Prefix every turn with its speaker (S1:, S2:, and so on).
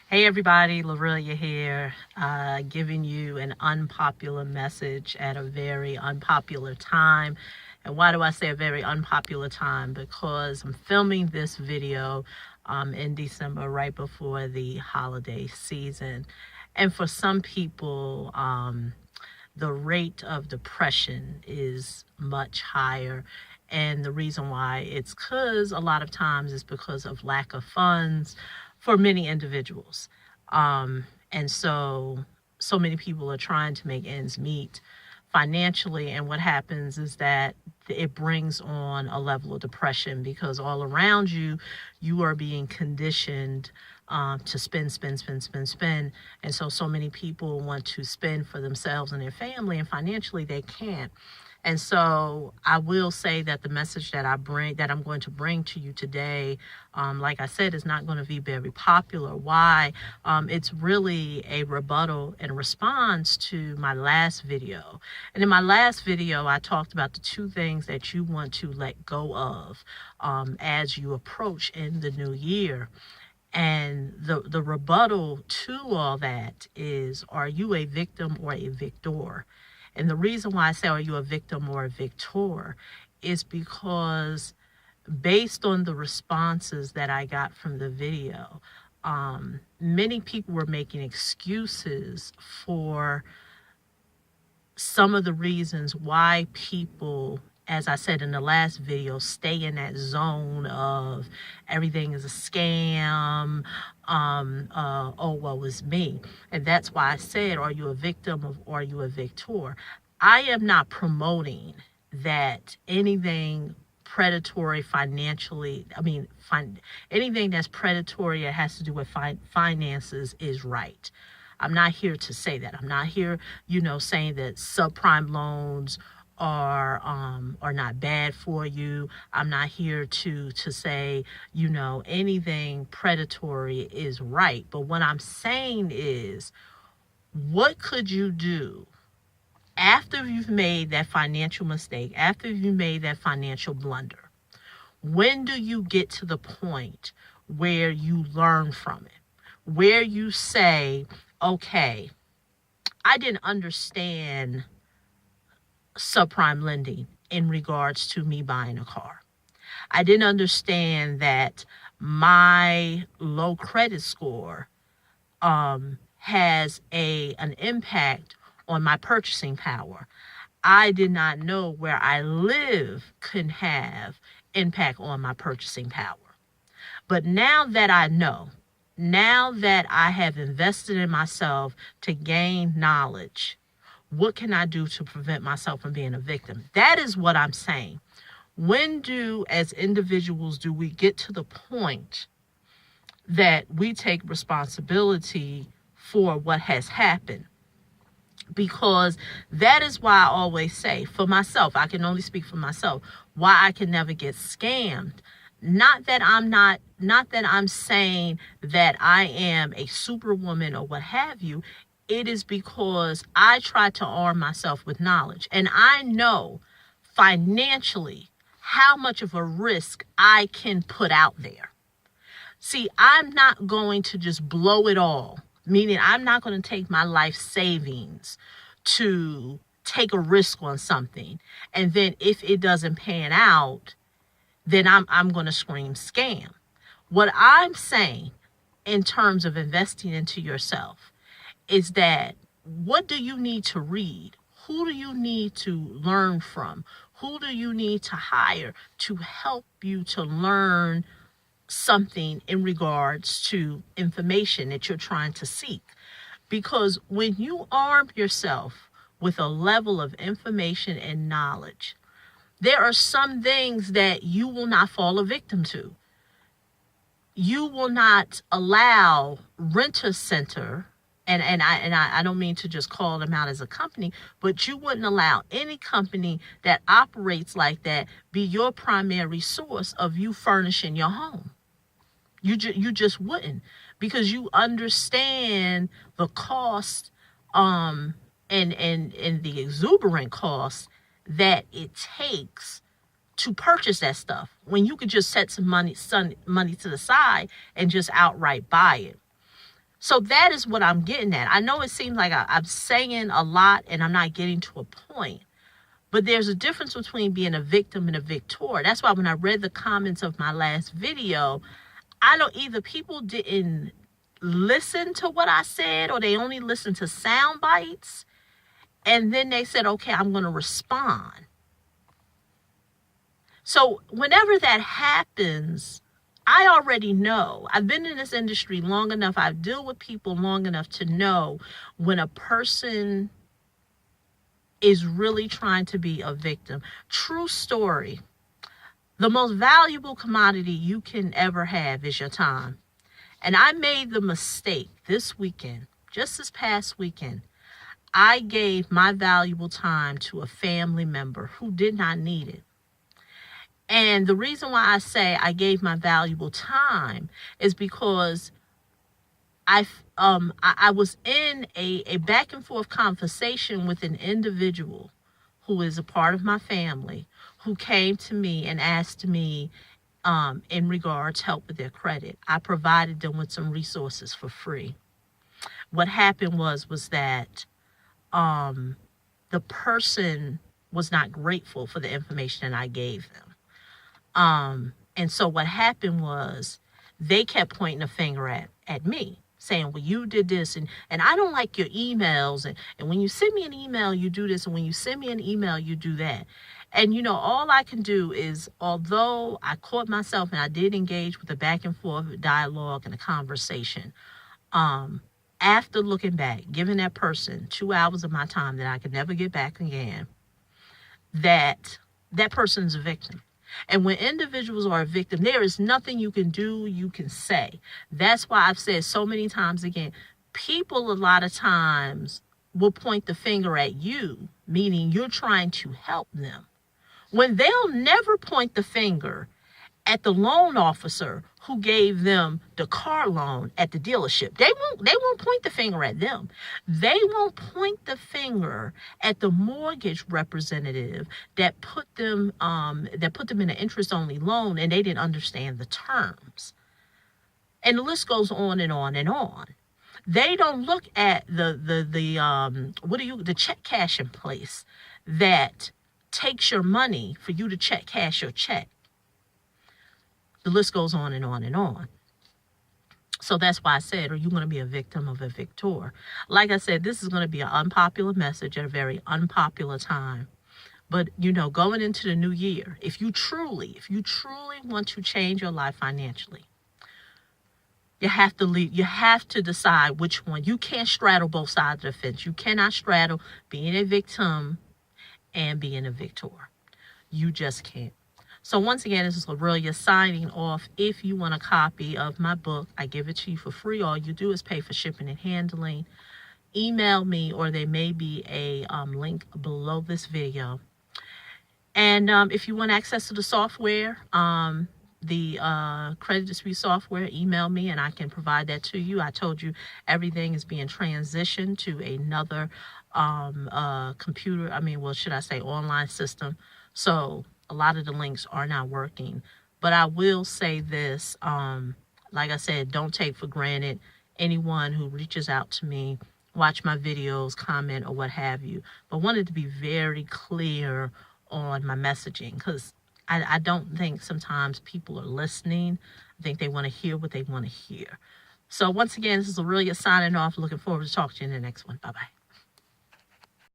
S1: Hey everybody, Lorelia here, giving you an unpopular message at a very unpopular time. And why do I say a very unpopular time? Because I'm filming this video in December, right before the holiday season. And for some people, the rate of depression is much higher. And the reason why it's because a lot of times it's because of lack of funds for many individuals. And so many people are trying to make ends meet financially. And what happens is that it brings on a level of depression because all around you, you are being conditioned to spend. And so many people want to spend for themselves and their family, and financially they can't. And so I will say that the message that I'm going to bring to you today, like I said, is not going to be very popular. Why? It's really a rebuttal and response to my last video. And in my last video, I talked about the two things that you want to let go of as you approach in the new year. And the rebuttal to all that is, are you a victim or a victor? And the reason why I say, are you a victim or a victor, is because based on the responses that I got from the video, many people were making excuses for some of the reasons why people, as I said in the last video, stay in that zone of everything is a scam, oh, woe is me. And that's why I said, are you a victim or are you a victor? I am not promoting that anything predatory financially, anything that's predatory that has to do with finances is right. I'm not here to say that. I'm not here, saying that subprime loans are not bad for you. I'm not here to say, anything predatory is right. But what I'm saying is, what could you do after you've made that financial mistake, after you've made that financial blunder? When do you get to the point where you learn from it? Where you say, okay, I didn't understand subprime lending in regards to me buying a car. I didn't understand that my low credit score has an impact on my purchasing power. I did not know where I live can have impact on my purchasing power. But now that I know, now that I have invested in myself to gain knowledge, what can I do to prevent myself from being a victim? That is what I'm saying. When as individuals, do we get to the point that we take responsibility for what has happened? Because that is why I always say, for myself, I can only speak for myself, why I can never get scammed. Not that I'm saying that I am a superwoman or what have you. It is because I try to arm myself with knowledge. And I know financially how much of a risk I can put out there. See, I'm not going to just blow it all, meaning I'm not going to take my life savings to take a risk on something. And then if it doesn't pan out, then I'm going to scream scam. What I'm saying in terms of investing into yourself is that, what do you need to read? Who do you need to learn from? Who do you need to hire to help you to learn something in regards to information that you're trying to seek? Because when you arm yourself with a level of information and knowledge, there are some things that you will not fall a victim to. You will not allow Rent-A-Center, and I don't mean to just call them out as a company, but you wouldn't allow any company that operates like that be your primary source of you furnishing your home. You just wouldn't, because you understand the cost and the exuberant cost that it takes to purchase that stuff, when you could just set some money to the side and just outright buy it. So that is what I'm getting at. I know it seems like I'm saying a lot and I'm not getting to a point. But there's a difference between being a victim and a victor. That's why when I read the comments of my last video, I know either people didn't listen to what I said or they only listened to sound bites. And then they said, okay, I'm going to respond. So whenever that happens, I already know. I've been in this industry long enough. I've dealt with people long enough to know when a person is really trying to be a victim. True story. The most valuable commodity you can ever have is your time. And I made the mistake this weekend, just this past weekend. I gave my valuable time to a family member who did not need it. And the reason why I say I gave my valuable time is because I was in a back and forth conversation with an individual who is a part of my family who came to me and asked me in regards help with their credit. I provided them with some resources for free. What happened was that the person was not grateful for the information that I gave them. And so what happened was they kept pointing a finger at me, saying, well, you did this, and I don't like your emails, and when you send me an email, you do this, and when you send me an email, you do that. And, you know, all I can do is, although I caught myself and I did engage with a back and forth dialogue and a conversation, after looking back, giving that person 2 hours of my time that I could never get back again, that person's a victim. And when individuals are a victim, there is nothing you can do, you can say. That's why I've said so many times again, people a lot of times will point the finger at you, meaning you're trying to help them, when they'll never point the finger at the loan officer who gave them the car loan at the dealership. They won't point the finger at them. They won't point the finger at the mortgage representative that put them in an interest-only loan and they didn't understand the terms. And the list goes on and on and on. They don't look at the check cashing place that takes your money for you to cash your check. The list goes on and on and on. So that's why I said, are you going to be a victim of a victor? Like I said, this is going to be an unpopular message at a very unpopular time. But, you know, going into the new year, if you truly want to change your life financially, you have to decide which one. You can't straddle both sides of the fence. You cannot straddle being a victim and being a victor. You just can't. So once again, this is Aurelia signing off. If you want a copy of my book, I give it to you for free. All you do is pay for shipping and handling. Email me, or there may be a link below this video. And if you want access to the software, the credit dispute software, email me and I can provide that to you. I told you everything is being transitioned to another online system. So a lot of the links are not working. But I will say this, like I said, don't take for granted anyone who reaches out to me, watch my videos, comment, or what have you. But wanted to be very clear on my messaging, because I don't think sometimes people are listening. I think they want to hear what they want to hear. So once again, this is Aurelia signing off. Looking forward to talking to you in the next one. Bye-bye.